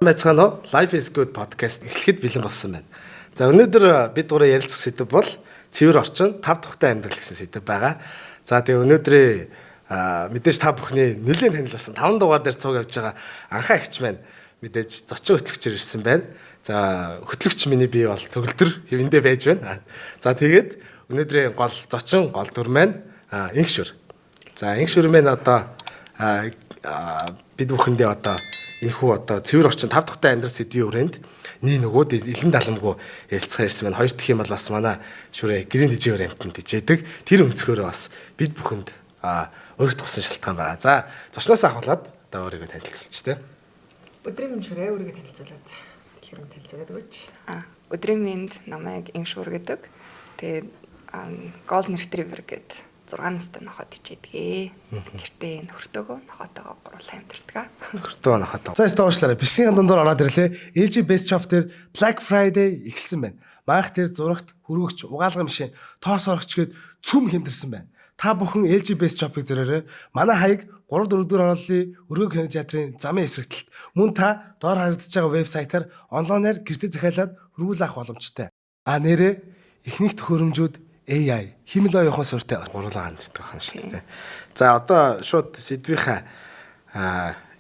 Байцгаана уу? Life is good podcast эхлэхэд бэлэн болсон байна. За өнөөдөр бид гурав ярилцах сэдэв бол цэвэр орчин 5 тухтай амьдрал гэсэн сэдэв байгаа. За тэгээ өнөөдрийн мэдээж та бүхний нэлээд танилцсан 5 дугаар дээр цуг явж байгаа анхаа ихч маань мэдээж зочин хөтлөгчөөр ирсэн байна. За хөтлөгч миний бие бол төгөлдөр хэвэндээ байж байна. За тэгээд өнөөдрийн гол зочин гол дүр маань инхшүр. За инхшүр маань одоо бид бүхэндээ одоо энэхүү одоо цэвэр орчин 5 дахь амьдрал сэдвийн өрөөнд нөгөөд илэн даламгүй ярилцахаар ирсэн байна. Хоёр дахь юм бол бас манай шүрээ гэрийн дэжээр амтнд дэжээдэг. Тэр өнцгөөрөө бас бид бүхэнд өөрөг туссан шалтгаан байгаа. За зочноос ахуулаад одоо өөрийгөө танилцуулж тэ. Өдрийн минь шүрээ өөрийгөө танилцуулаад дэлгэрэн танилцуулаад өгөөч. Өдрийн минь намайг иншүр гэдэг. Тэгээд Golden Retriever гэдэг 6 настай нохот ичээдгээ. Гэртээ нөхөртөөгөө нохотоогоо гурлаа амьдэрдэг. Нөхөртөө нохотоо. За стоочлаарай. Бишгийн дундуур ороод ирлээ. LG Best Shop дээр Black Friday эхэлсэн байна. Манх дээр зурагт хөргөгч, угаалгын машин, тоос орогч гээд цүм хэмдэрсэн байна. Та бүхэн LG Best Shop-ыг зөрөөрэй. Манай хаяг 3-4 дэх орлын өргөө кинотеатрын замын эсрэгтэлд мөн та доор харагдаж байгаа вебсайтаар онлайнаар гэртээ захиалаад хөргүүл авах боломжтой. Нэрээ эхнийх төхөөрөмжүүд AI химэл оюухан суурьтай гурлаа ханддаг байна шүү дээ. За одоо шууд сэдвийнхаа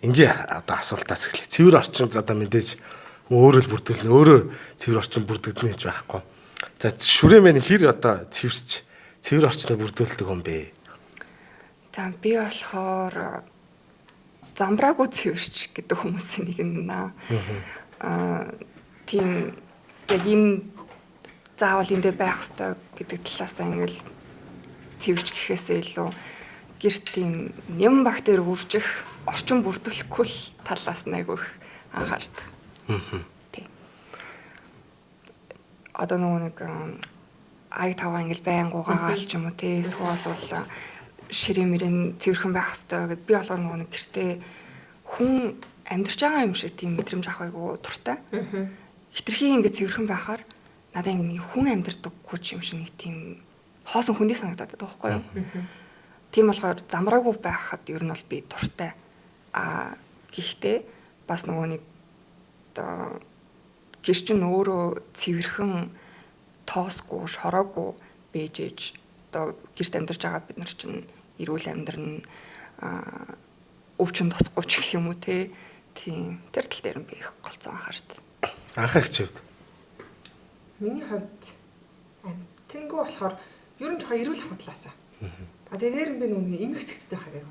ингээ одоо асуултаас эхлэе. Цэвэр орчин одоо мэдээж өөрөө л бүрдүүлнэ. Өөрөө цэвэр орчин бүрдэгдэнэ гэж байхгүй. За шүрээ мэн хэр одоо цэвэр орчныг бүрдүүлдэг юм бэ? За би болохоор замбраагүй цэвэрч гэдэг хүмүүсийн нэг нэ. Тийм яг энэ заавал эндээ байх ёстой гэдэг талаас ингээл цэвэрч гэхээсээ илүү гэрт тийм нэм бактери үржих орчин бүрдүүлэхгүй л талаас найгүйх анхаардаг. Тийм. Одоо нэг ай таваа ингээл байнгуугаагаал ч юм уу тий эсвэл бол ширээ мөрийн цэвэрхэн байх ёстой гэд би болохоор нэг гэртээ хүн амьдарч байгаа юм шиг тийм мэдрэмж авах айгу дуртай. Хитрхи ингээд цэвэрхэн байхаар надад ингэ нэг хүн амьдардаггүй ч юм шиг нэг тийм хоосон хүндий санагдаад байгаа байхгүй юу. Тийм болохоор замраагүй байхад ер нь бол би дуртай. Гэхдээ бас нэг одоо гэр чинь өөрөө цэвэрхэн тоосгүй, шороогүй бэжэж одоо гэрт амьдарч байгаа бид нар чинь эрүүл амьдрын өвчин тосгүй ч гэх юм уу те. Тийм тэр тал дээр би их голцоо анхаард. Анхаарч хэвд. Миний хувьд тэнгүү болохоор ер нь жоохон эрүүл хавтлаасаа. Тэгээд дээр би нэг эмх цэгцтэй хараг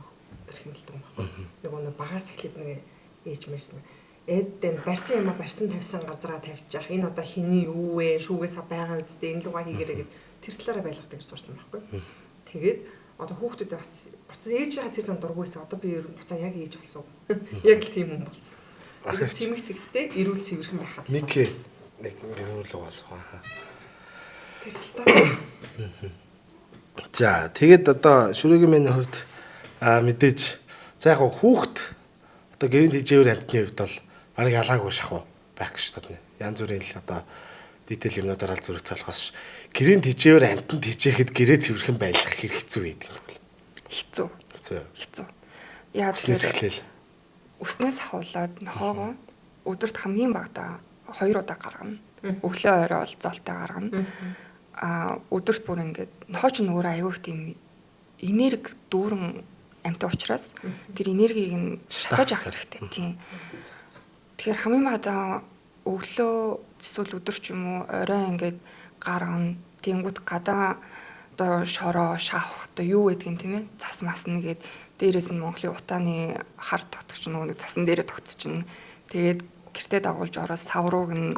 эрхэмэлдэг юм байна. Нэг багаас эхлээд нэг ээж мэж эдэн барьсан юм барьсан тавьсан газараа тавьж явах. Энэ одоо хиний юу вэ? Шүүгээс байгаа үстэй энэ лугаа хийгээрэй гэд тэр талаараа байлгадаг гэж сурсан байхгүй. Тэгээд одоо хүүхдүүд бас ээжийнхээ тэр зам дургүйсэн. Одоо би ер нь буцаа яг ээж болсон. Яг л тийм юм болсон. Эмх цэгцтэй эрүүл цэвэрхэн байхад. Нэг өөрлөг болгоо. Тэр талаа. За тэгээд одоо шүрэгийн миний хувьд мэдээж за яг хүүхд одоо гэрийн дэжээр амтны хувьд бол барыг ялгаагүй шахуу байх гэж бодно. Янз бүрийн л одоо дитэл юмнуудаар аль зүрхт болохоос гэрийн дэжээр амтанд хичээхэд гэрээ цэвэрхэн байлгах хэрэг хэцүү байдаг юм бол. Хэцүү. Яг тэгэхээр үснээс ахуулаад нохоогоо өдөрт хамгийн багадаа 2 удаа гаргана. Өглөө орой бол золтой гаргана. Өдөрт бүр ингээд нохооч нь өөрөө аягүй тийм энерги дүүрэн амтай учраас тэр энергийг нь шатааж авах хэрэгтэй. Тийм. Тэгэхээр хамгийн багадаа өглөө эсвэл өдөр ч юм уу орой ингээд гаргана. Тэнгүүд гадаа одоо шороо шавах одоо юу гэдгийг тийм ээ цас масна гээд дээрээс нь Монголын утааны хар тогтогч нэг цасан дээрээ тогтчихно. Тэгээд гэртээ дагуулж ороод саврууг нь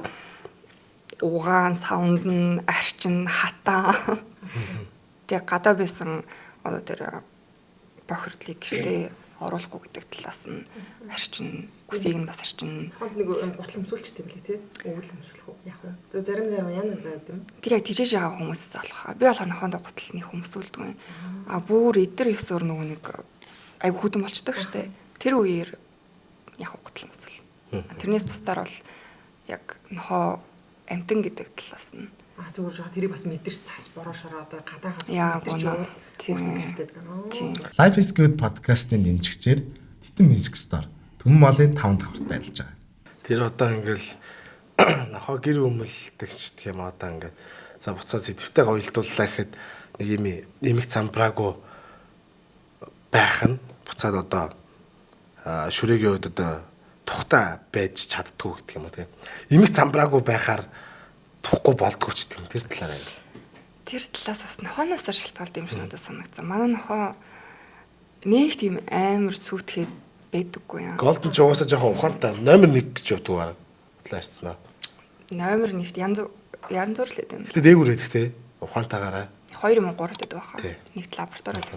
угаан, саунд нь, арчин, хатаа. Тэгээ гадаа байсан одоо тэр бохирдлыг гэртээ оруулахгүй гэдэг талаас нь арчин, үсийг нь бас арчин. Хонд нэг гутал өмсүүлчтэй билээ тий. Өвөл өмсүүлэх үү? Яг уу. Зарим янз заяад юм. Тэр яг тижээж байгаа хүмүүс залах. Би болохоор нохоонд гуталны хүмүүсүүлдэг юм. Бүр эдэр ёсоор нэг айгу хөдөн болчдөг штэ. Тэр үеэр яг гутал өмсүүл. Тэрнээс бусдаар бол яг нохоо амтан гэдэг талаас нь зүгээр жоо тэрийг бас мэдэрч цаас бороо шороо одоо гадаа мэдэрч явал тийм. Life is good podcast-ийн дэмжигчээр Титэн Music Store Түмэн Молын 5 дахь хүрт байрлаж байгаа. Тэр одоо ингээл нохоо гэр өмөлдөг ч гэх юм одоо ингээд за буцаа сэдвтэй гоёлдууллаа гэхэд нэг юм эмх замбраагүй байх нь буцаад одоо шүрэгийн үед одоо тухтай байж чаддгүй гэдэг юм уу тийм. Эмх замбраагүй байхаар тухгүй болдгоо ч тийм тэр талаараа. Тэр талаас бас нохооноос шалтгаалт юм шиг надад санагдсан. Манай нохоо нэг тийм амар сүйтгээд байдаггүй юм. Голдон ч угаасаа жоохон ухаантай номер 1 гэж явдаг байна. Бодлоо ярьцнаа. Номер 1-т янз бүр л гэдэг юм. Гэтэ дээгүүр байдаг те. Ухаантайгаараа. 2-3 гэдэг байхаа. Нэгт лабораторид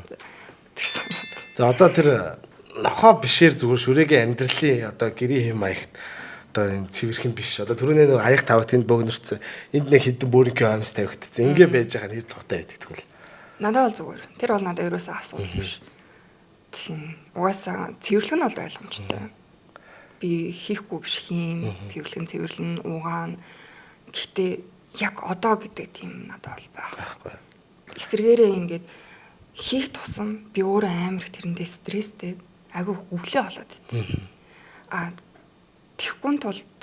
тэрсэн. За одоо тэр нохоо бишээр зүгээр шүрэгийн амьдралын одоо гэрийн хэм маягт одоо энэ цэвэрхэн биш. Одоо түрүүний нэг аяг тавт энд бөөгнөрцөн. Энд нэг хідэн бөөрийнхөө амс тавигдсан. Ингээ байж байгаа нь хэр тухтай байдаг тэгвэл. Надад бол зүгээр. Тэр бол надад ерөөсөө асуудал биш. Тийм. Угаасаа цэвэрлэг нь бол ойлгомжтой. Би хийхгүй биш хийн. Цэвэрлэн угаана. Гэхдээ яг одоо гэдэг тийм надад бол байхгүй. Эсвэргээрээ ингээд хийх тусам би өөрөө амар тэрэндээ стресстэй агай өвлөө болоод идэв. Тэхгүй тулд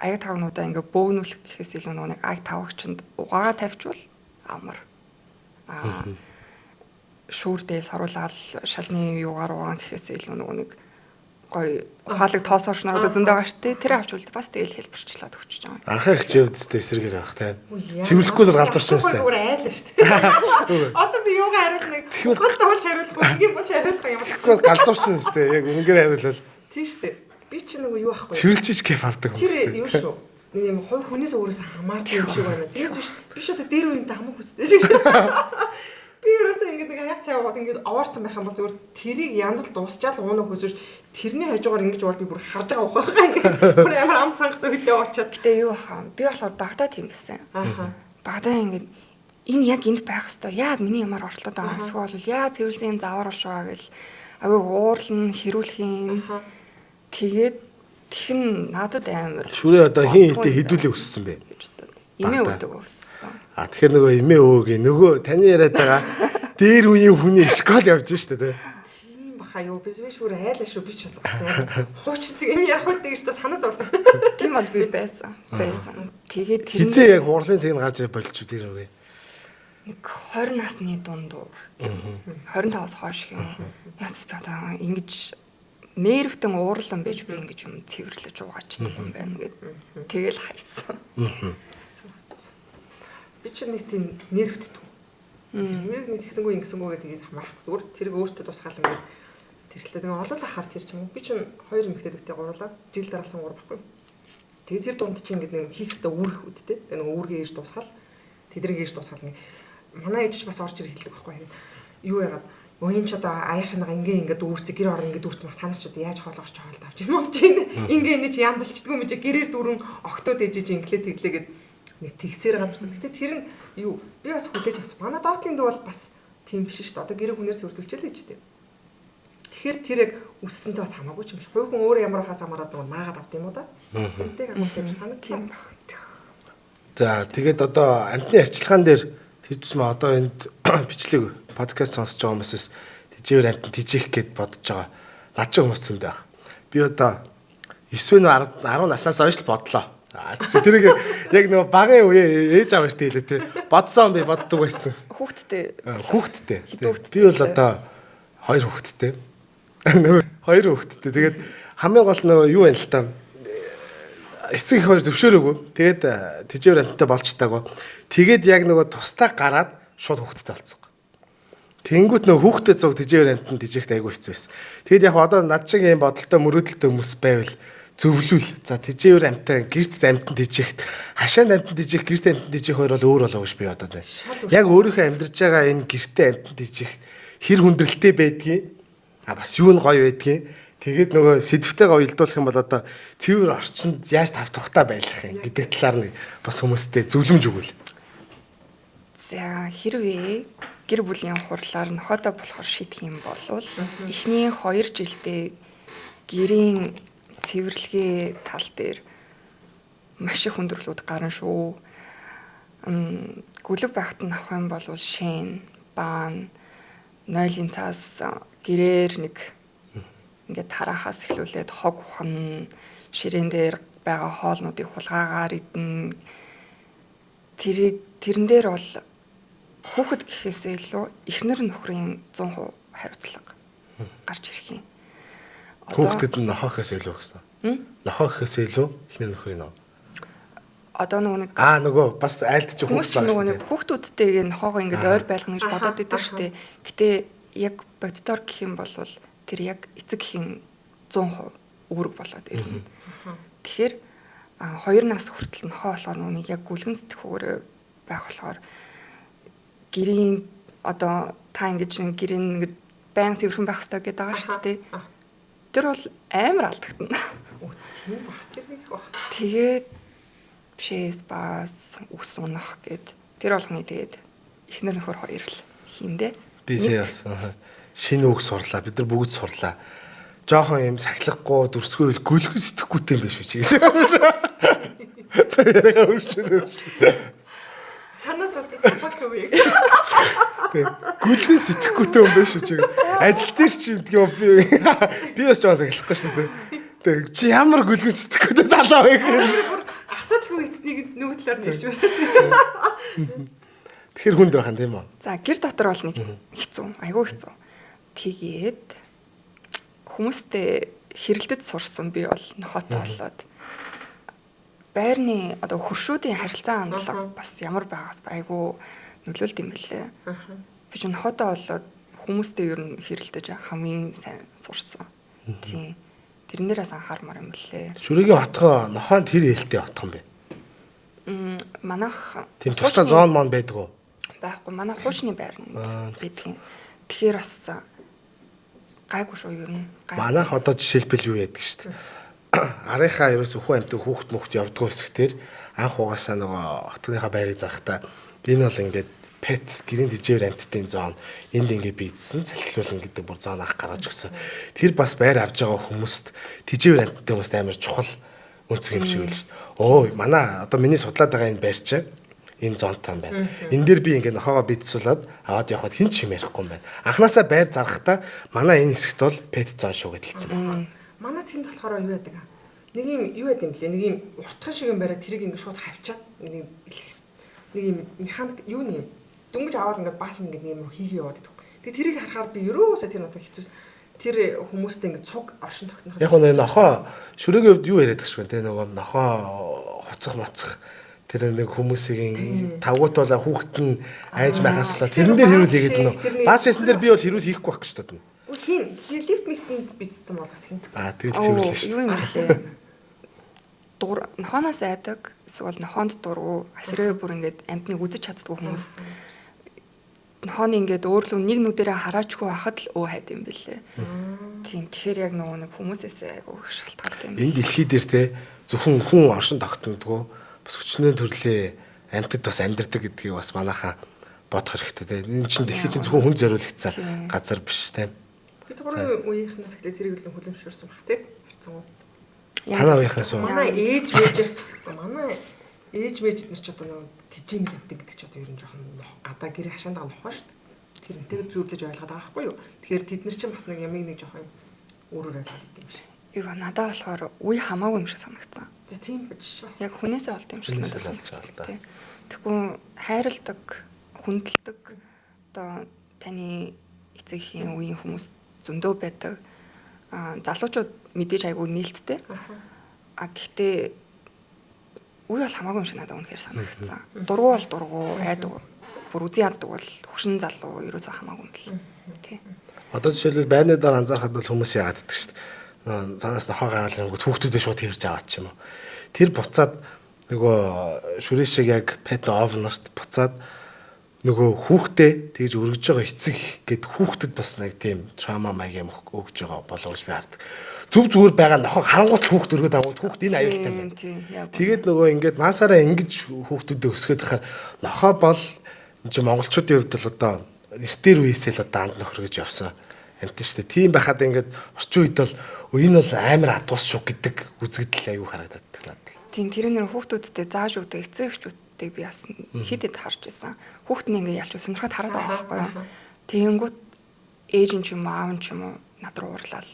аяг тавнуудаа ингээ бөөгнүүлэх гэхээс илүү нэг аяг тавагчанд угаагаа тавьчвал амар. Шүүрдээ саруулаад шалны юугаар угаан гэхээс илүү нэг гоё ухаалаг тоосоор шнаруудаа зөндөө байгаа штэ. Тэр авчвал бас тэгэл хэлбэрчлээд өгч байгаа. Анхаа их чивдэстэй эсрэгээр авах тийм. Цэвэрлэхгүй л галзуурч байна штэ. Зүгээр айлаа штэ. Одоо би юугаа хариулах нэг ухаалтай болж хариулах ингийн болж хариулах юм. Тэгэхгүй галзуурч байна штэ. Яг үнэгээр хариулал. Тийм штэ. Би ч нөгөө юу ахгүй. Цэвэрлжиж кеф авдаг юм штэ. Тэр юу шүү. Нэг юм хувь хүнээс өөрөөсөө хамаардаг юм шиг байна. Тэгээс биш одоо дээр үеийнтэй хамаагүй үстэй шиг. Би ерөөсөө ингэ нэг аяг цай уугаад ингэ овоорцсон байх юм бол зүгээр тэрийг янз л дуусчаал уунах хүсвэж тэрний хажуугаар ингэж бол би бүр харж байгаа ухаахаа ингэ бүр амар ам цангасан үедээ уучаад. Гэтэ юу хаа би болохоор Багдад тийм байсан. Багдад ингэ энэ яг энд байх хэвээр яад миний ямаар орчлоод байгаа эсвэл яа цэвэрлсэн юм завар болшоо гэл агай уурлан хэрүүлхийн тэгээд тэгэн надад амар шүрээ одоо хин хэдүүлээ өссөн бэ? Имээ өгдөг өссөн. Тэгэхээр нөгөө эмээ өвөгийн нөгөө таны яриад байгаа дээр үеийн хүний школ явж штэ тий. Тийм баха юу би зүгээр айлаа шүү би ч бодсон. Хуучин sig юм ярах үед гэж та санаа зовлоо. Тийм бол би байсан. Тэгээд хизээ яг хурлын цэг нь гарч ирээ болчих тэр үгээ. Нэг 20 насны дундуур 25-аас хойш юм. Яц би одоо ингэж нервтэн уурлан байж би ингэж юм цэвэрлэж угаачдаг юм байна гэд тэгэл хайсан. Би ч нэг тийм нервтдэг. Тэрийг нэг тэгсэнгүй ингэсэнгүй гэдэг хамаах. Зүгээр тэрийг өөртөө тусгаал ингээд тэрчлээ. Тэгээ олоолаа хаар тэр ч юм уу. Би ч 2 эмэгтэйдтэй гурлаа. Жил дараалсан 3 баггүй. Тэгээ тэр дунд чинь ингээд нэг хийх ёстой үүрэх үдтэй. Тэгээ нэг үүргээ ээж тусгаал. Тэдрийг ээж тусгаал нэг манай ээж ч бас орж ирэх хэлдэг байхгүй. Юу яагаад Өөний ч одоо аяа шанага ингээд дүүрцэг гэр орон ингээд дүүрцэх та нар ч одоо яаж хоолоогч хоолд авч юм чи ингээ нэг янзлчдгүй юм чи гэрээр дүүрэн октод ээжиж инглээ тэглээгээд нэг тэгсээр гарсан. Гэтэ тэр нь юу би бас хүлээж авсан. Манай доотлын дүү бол бас тийм биш шүү дээ. Одоо гэрээ хүнээр зөвлөвчл гэж дээ. Тэгэхээр тэр яг өссөнтэй бас хамаагүй ч юм шиг. Хувь хүн өөрөө ямар хаас хамаарад нэг наагаад авт юм уу да? Үнтэй хамаагүй юм санагдсан баг. За тэгээд одоо амтны арчилгаан дээр тэр тусмаа одоо энд бичлэг подкаст сонсож байгаа хүмүүсээс тижээр амтан тижих гэд бодож байгаа. Над ч хүмүүс зөндөө байх. Би одоо 9 10 наснаас хойш л бодлоо. Тэрийг яг нөгөө багын үе ээж аваач дийлээ те. Бодсон би боддог байсан. Хүүхдтэй. Би бол одоо 2 хүүхдтэй. Нөгөө 2 хүүхдтэй. Тэгээд хамгийн гол нөгөө юу вэ л та эцэг их хоёр зөвшөөрөөгүй. Тэгээд тижээр амттай болж таагүй. Тэгээд яг нөгөө тустаа гараад шууд хүүхдтэй болсон. Тэнгүүт нөгөө хүүхдэд зуг тижээр амтан тижихт айгүй хэцүү байсан. Тэгэд яг одоо над шиг юм бодолтой мөрөөдөлтэй хүмүүс байвал зөвлүүл. За тижээр амтан гэрт амтан тижихт хашаанд амтан тижих гэрт амтан тижих хоёр бол өөр болоо гэж би одоо байна. Яг өөрийнхөө амьдарч байгаа энэ гэртээ амтан тижих хэр хүндрэлтэй байдгийг бас юу нь гоё байдгийг тэгээд нөгөө сэдвтэйгээ уялдуулах юм бол одоо цэвэр орчинд яаж тав тухтай байлах юм гэдэг талаар нэг бас хүмүүстэй зөвлөмж өгвөл. За хэрвээ гэр бүлийн хурлаар нохойтой болохоор шийдэх юм бол эхний 2 жилдээ гэрийн цэвэрлэгээ тал дээр маш их хүндрэлүүд гарна шүү. Гүлэг байхад нь авах юм бол шин, баан, нойлын цаас гэрээр нэг ингээд харахаас эхлүүлээд хог ухна, ширээн дээр байгаа хоолнуудыг хулгаагаар идэн тэрэн дээр бол хүүхэд гэхээсээ илүү эхнэр нөхрийн 100% хариуцлага гарч ирэх юм. Хүүхдэд нь нохоохоос илүү гэсэн. Нохоохоос илүү эхнэр нөхрийн нөө. Одоо нэг нөгөө бас айлдч хүмүүс нэг хүүхдүүдтэйг нохоогоо ингээд ойр байлгана гэж бодоод идэв штэ. Гэтэ яг боддоор гэх юм бол тэр яг эцэг эхийн 100% үүрэг болоод ирнэ. Тэгэхээр 2 нас хүртэл нохоо болохоор нүг яг гүлгэн сэтгүүрээ байх болохоор гэрийн одоо та ингэж гэрийн ингээд баян цэвэрхэн байх хэрэгтэй гэдэг байгаа шүү дээ. Тэр бол амар алдагдана. Тийм баг. Тэр нэг баг. Тэгээд бишээс бас ус унах гэд тэр болгоны тэгээд эхнэр нөхөр хоёр л хийндэ. Бисээ бас шинэ үг сурлаа. Бид нар бүгд сурлаа. Жохон юм сахилахгүй дүрсгүй гүлгэн сэтгэхгүйтэй юм биш үү чиглээ. За яриагаа өөрчлөлөө. Санаа суудсан байхгүй юу? Тэг. Гүлгэн сэтгэхгүйтэй юм биш үү чиглээ. Ажил дээр чи юм би бас жоон сахилахгүй шин тэг. Чи ямар гүлгэн сэтгэхгүйтэй залуу вэ гэх. Асуудалгүй эцнийг нөгөө талаар нэрч байна. Тэгэхээр хүнд байх юм тийм үү? За гэр дотор бол нэг хэцүү, айгүй хэцүү. Тэгээд хүмүүстэй хэрэлдэд сурсан би бол нохотой болоод байрны одоо хөршүүдийн харилцаа хандлага бас ямар байгаас айгүй нөлөөлт юм бэлээ. Би ч нохотой болоод хүмүүстэй ер нь хэрэлдэж хамгийн сайн сурсан. Тийм. Тэрнээрээс анхаармаар юм бэлээ. Шүрэгийн хотгоо нохоонд тэр ээлтэй хотхон бэ? Манайх тийм тусдаа зоон мон байдаг уу? Байхгүй. Манай хуучны байранд байдгийн. Тэгэхээр бас гайгүй шүү ер нь. Манайх одоо жишээлбэл юу яадаг шүү дээ. Арийнхаа ерөөс өхөө амтыг хүүхд мөхт явдггүй хэсгээр анх угаасаа нөгөө хотгийнхаа байрыг зарахтаа энэ бол ингээд пет гэрийн дижээр амттын зоон энд ингээд бийдсэн салхилуулна гэдэг бүр зоон ах гаргаж өгсөн. Тэр бас байр авж байгаа хүмүүст дижээр амттын хүмүүст амар чухал үнцэг юм шиг байл шүү дээ. Оо манай одоо миний судлаад байгаа энэ байр чинь энэ зонтой юм байна. Энэ дээр би ингээд нохоогоо бийдсуулаад аваад явхад хин ч юм ярихгүй юм байна. Анханасаа байр зарахтаа манай энэ хэсэгт бол пет зон шүү гэдэлсэн байна. Манай тэнд болохоор юу яадаг аа? Нэг юм юу яд юм блэ? Нэг юм уртхан шиг юм бариад тэрийг ингээд шууд хавчаад нэг юм механик юу нэм дөнгөж аваад ингээд баас ингээд нэг юм хийгээ яваад байдаг. Тэгээ тэрийг харахаар би ерөөсөө тэр надад хэцүүс тэр хүмүүстэй ингээд цуг оршин тогтнох. Яг нь нохоо шүрэгийн хувьд юу яриад гэж байна те нөгөө нохоо хуцах мацах тэр нэг хүмүүсийн тавгуут болоо хүүхэд нь айж байхаслаа тэрэн дээр хэрүүл хийгээд нөө бас ясан дээр би бол хэрүүл хийхгүй байх гэж бодно. Хин лифт митинд бицсэн бол бас хин. Тэгэл цэвэрлээ шүү. Юу юм блэ? Нохоноос айдаг эсвэл нохоонд дургу асрээр бүр ингээд амтныг үзэж чаддгүй хүмүүс нохооны ингээд өөрлөө нэг нүдэрээ хараачгүй байхад л өө хайд юм бэлээ. Тийм тэгэхээр яг нөгөө нэг хүмүүсээс айгүй их шалтгаалтай юм. Энэ дэлхий дээр те зөвхөн хүн оршин тогтнодгоо бас хүчнээ төрлөө амтд бас амьдэрдэг гэдгийг бас манайхаа бодох хэрэгтэй те. Энэ чинь дэлхий чинь зөвхөн хүн зориулагдсан газар биш те. Би түрүү үеийнхнээс эхлээд тэрийг л хүлэмжшүүлсэн баг тий. Харцсан уу? Танаа үеийнхнээс үү? Манай ээж мэж нар ч одоо нэг тижин гэдэг ч одоо ер нь жоохон гадаа гэрээ хашаанд байгаа нохоо шүү дээ. Тэрнтэйг зүйрлэж ойлгоод байгаа байхгүй юу? Тэгэхээр тэд нар чинь бас нэг ямиг нэг жоохон өөрөөр ойлгоод идэв юм шиг. Юу надад болохоор үе хамаагүй юм шиг санагдсан. Тийм биш бас. Яг хүнээсээ олд юм шиг санагдсан. Тэгвэл хайрладаг, хүндэлдэг одоо таны эцэгхийн үеийн хүмүүс зөндөө байдаг. Залуучууд мэдээж айгүй нээлттэй. Гэхдээ үе бол хамаагүй юм шиг надад үнэхээр санагдсан. Дургу бол дургу, айдаг. Бүр үзий яддаг бол хөшин залуу ерөөсөө хамаагүй юм л. Тий. Одоо жишээлбэл байрны дараа анзаархад бол хүмүүс яагаад гэдэг шүү дээ. Цаанаас нохоо гараад ирэнгүүт хүүхдүүдээ шууд хэрж аваад ч юм уу. Тэр буцаад нөгөө шүрээ шиг яг пет овнорт буцаад нөгөө хүүхдээ тэгж өргөж байгаа эцэг гэд хүүхдэд бас нэг тийм трама маяг юм өгж байгаа болов гэж би хардаг. Зүв зүгээр байгаа нохоо харангуут хүүхд өргөд аваад хүүхд энэ аюултай байна. Тэгээд нөгөө ингээд наасаараа ингэж хүүхдүүдэд өсгöd хахаар нохоо бол энэ чинь монголчуудын хувьд бол одоо нэртэр үеэсээ л одоо анд нөхөр гэж явсан амтэн шүү дээ. Тийм байхад ингээд орчин үед бол энэ бол амар адуус шүү гэдэг үзэгдэл аюу харагдаад надад. Тийм тэр нэр хүүхдүүдтэй зааж өгдөг эцэг эхчүүдтэй би бас хидэд харж байсан. Хүүхд нь ингээд ялч сонирхоод хараад байгаа байхгүй юу. Тэгэнгүүт ээж нь ч юм уу аав нь ч юм уу над руу уурлал.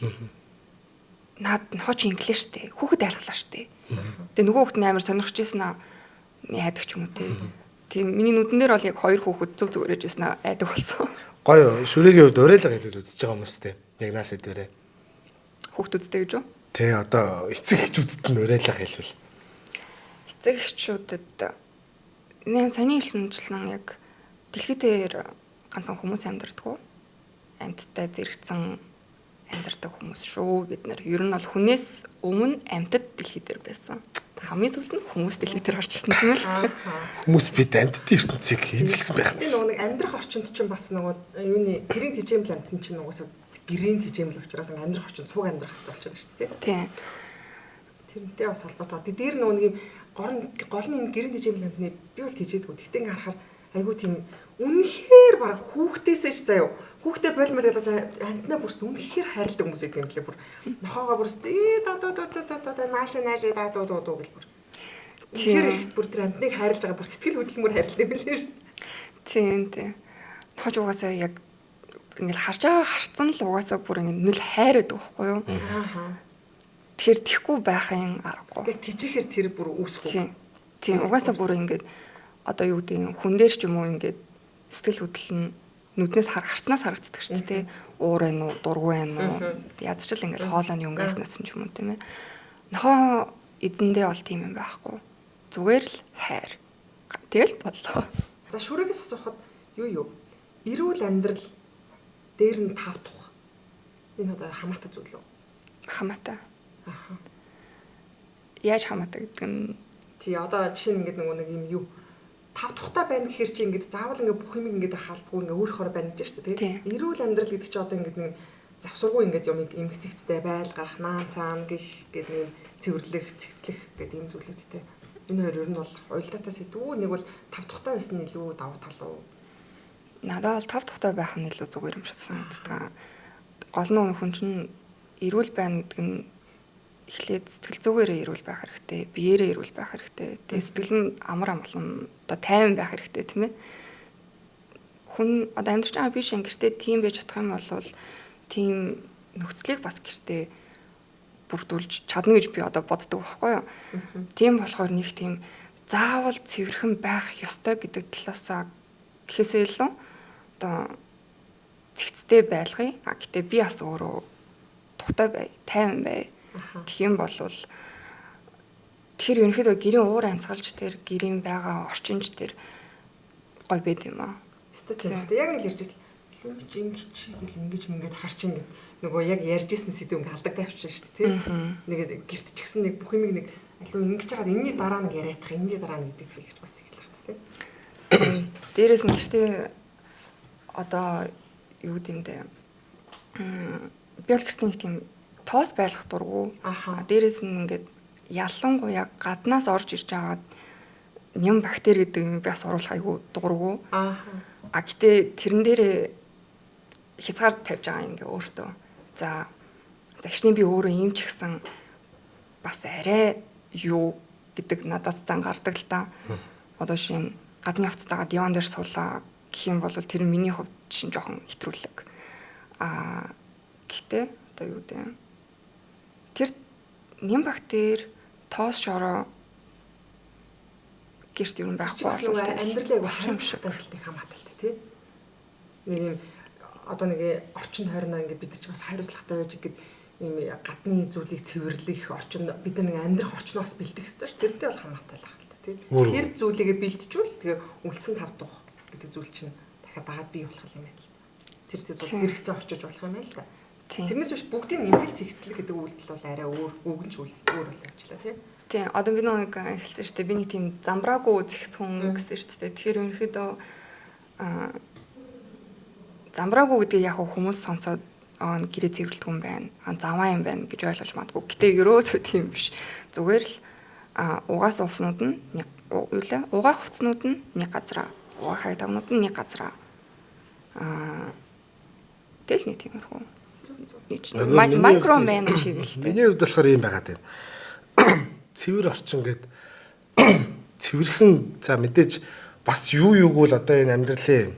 наад нохоо чи инглээ штэ. Хүүхэд айлглаа штэ. Тэгээ нөгөө хүүхэд нь амар сонирхож ирсэн аа. Яадаг ч юм уу те. Тийм миний нүдэн дээр бол яг 2 хүүхэд зүг зүгээр ээжсэн аа айдаг болсон. Гоё шүрэгийн хувьд уриалга хэлүүл үзэж байгаа хүмүүстэй. Яг наас эдвэрээ. Хүүхдүүдтэй гэж үү? Тэ одоо эцэг эхчүүдэд нь уриалга хэлвэл. Эцэг эхчүүдэд нэ саний хэлсэнчлэн яг дэлхий дээр ганцхан хүмүүс амьдардаггүй. Амьттай зэрэгцэн амьдардаг хүмүүс шүү. Бид нар ер нь бол хүнээс өмнө амьтад дэлхий дээр байсан. Хамгийн сүүлд нь хүмүүс дэлхий дээр орж ирсэн тийм ээ. Хүмүүс бид амьтдын ертөнцийг эзэлсэн байх нь. Энэ нөгөө нэг амьдрах орчинд чинь бас нөгөө юуны гэрийн тэжээмэл амтэн чинь угаасаа гэрийн тэжээмэл учраас амьдрах орчинд цуг амьдрах хэрэгтэй болчиход шүү дээ. Тийм. Тэрнтэй бас холбоотой. Дээр нөгөө нэг гол нь энэ гэрийн тэжээмэл амтны би бол тэжээдгүй. Тэгтээ ингээ харахаар айгүй тийм үнэхээр бараг хүүхдээсээ ч заяа. Хүүхдээ болмол ялаж амтнаа бүрс үнэхээр хайрладаг хүмүүс гэдэг юм лээ бүр. Нохоогоо бүрс нааш даа гэл бүр. Тэгэхээр их бүр тэр амтныг хайрлаж байгаа бүр сэтгэл хөдлөмөр хайрладаг юм лээ. Тийм. Нохож угаасаа яг ингээл харж байгаа харцсан л угаасаа бүр ингээ нүл хайраад байхгүй юу? Аа. Тэгэхээр тэхгүй байхын аргагүй. Яг тижихэр тэр бүр үүсэх үү? Тийм. Угаасаа бүр ингээд одоо юу гэдэг хүн дээр ч юм уу ингээд сэтгэл хөдлөл нь нүднээс харцнаас харагддаг шүү дээ. Уур байна уу, дургүй байна уу? Ядчил ингээд хоолойны өнгөөснөөс ч юм уу тийм ээ. Нохоо эзэндээ бол тийм юм байхгүй. Зүгээр л хайр. Тэгэл бодлоо. За шүрэгээс сухад юу? Эрүүл амьдрал дээр нь тав тух. Энэ одоо хамаатай зүйл үү? Хамаатай. Аха. Яаж хамаатай гэдэг нь тий одоо жишээ нь ингээд нөгөө нэг юм юу тав тухтай байна гэхээр чи ингээд заавал ингээд бүх юм ингээд хаалдгүй ингээд өөрөөр байна гэж шүү дээ тий. Эрүүл амьдрал гэдэг чи одоо ингээд нэг завсаргүй ингээд юмыг эмх цэгцтэй байлгах, наан цаана гэх гэдэг нэг цэвэрлэх, цэгцлэх гэдэг юм зүйлүүдтэй. Энэ хоёр ер нь бол уялдаатай сэдвүү. Нэг бол тав тухтай байсан нь илүү давуу тал уу? надад бол тав тухтай байх нь илүү зүгээр юм шиг санагддаг. Гол нь хүн чинь эрүүл байна гэдэг нь эхлээд сэтгэл зүгээрээ эрүүл байх хэрэгтэй, биеэрээ эрүүл байх хэрэгтэй. Тэгээ сэтгэл нь амар амгалан одоо тайван байх хэрэгтэй тийм ээ. Хүн одоо амьдарч байгаа биш гэртээ тийм байж чадах юм бол тийм нөхцөлийг бас гэртээ бүрдүүлж чадна гэж би одоо боддог байхгүй юу. Тийм болохоор нэг тийм заавал цэвэрхэн байх ёстой гэдэг талаасаа гэхээсээ илүү одоо цэгцтэй байлгая. Гэтэ би бас өөрөө тухтай бай, тайван бай. Тэгэх юм бол тэгэхээр ерөнхийдөө гэрийн уур амьсгалч тэр гэрийн байгаа орчинч тэр гоё байд юм аа. Статистик яг л ярьж байлаа. Ингэж мингээд харчин гэдэг нөгөө яг ярьж исэн сэдв ингээ алдаг тавьчихсан шүү дээ тийм. Нэг гэрт ч гэсэн нэг бүх юмыг нэг алуу ингэж хагаад энэний дараа нэг яриадах, энэний дараа нэг гэдэг их бас тэгэл байна тийм. Дээрээс нь гэртээ одоо юу гэмдэ би бол гэртээ нэг тийм тоос байлгах дурггүй. Дээрээс нь ингээд ялангуяа гаднаас орж ирж байгаад ням бактери гэдэг юм бас оруулах айгүй дурггүй. Гэтээ тэрэн дээрээ хязгаар тавьж байгаа юм ингээ өөртөө. За хичнээн би өөрөө юм ч гэсэн бас арай юу гэдэг надад зан гардаг л та. Одоо шинэ гадны хувцастайгаа диван дээр суулаа гэх юм бол тэр нь миний хувьд шин жоохон хэтрүүлэг. Гэхдээ одоо юу гэдэг юм. Тэр нэм бактери тоос шороо гэрт юу байхгүй болов амьдралыг орчимшиг тавилтыг хамааталтай тийм. Нэг юм одоо нэг орчин тойрноо ингээд бид нар ч бас хариуцлагатай байж ихэд ийм гадны зүйлийг цэвэрлэх орчин бид нар нэг амьдрах орчноос бэлдэх хэрэгтэй ш. Тэрнтэй бол хамаатай л байна л та тийм. Тэр зүйлийгээ бэлтжүүл тэгээ үлдсэн тав дух гэдэг зүйл чинь дахиад дагаад бий болох юм байна л. Тэр зүйл зэрэгцээ очиж болох юм байна л та. Тэрнээс биш бүгдийн нэмэлт цэгцлэг гэдэг үйлдэл бол арай өөр өгөн зүйл өөр бол явчлаа тийм. Тийм одоо би нэг хэлсэн шүү дээ би нэг тийм замбраагүй зэгц хүн гэсэн шүү дээ. Тэгэхээр ерөнхийдөө замбраагүй гэдэг яг хүмүүс сонсоод гэрээ цэвэрлдэг юм байна. Заваа юм байна гэж ойлгож магадгүй. Гэтэ ерөөсөө тийм биш. Зүгээр л угаас уснууд нь юу лээ? Угаах хувцснууд нь нэг газараа, угаах хайтагнууд нь нэг газараа. Тэгэл нэг тиймэрхүү. Микромен чиглэлтэй. Миний хувьд болохоор юм байгаад байна. Цэвэр орчин гээд цэвэрхэн за мэдээж бас юу юуг бол одоо энэ амьдралын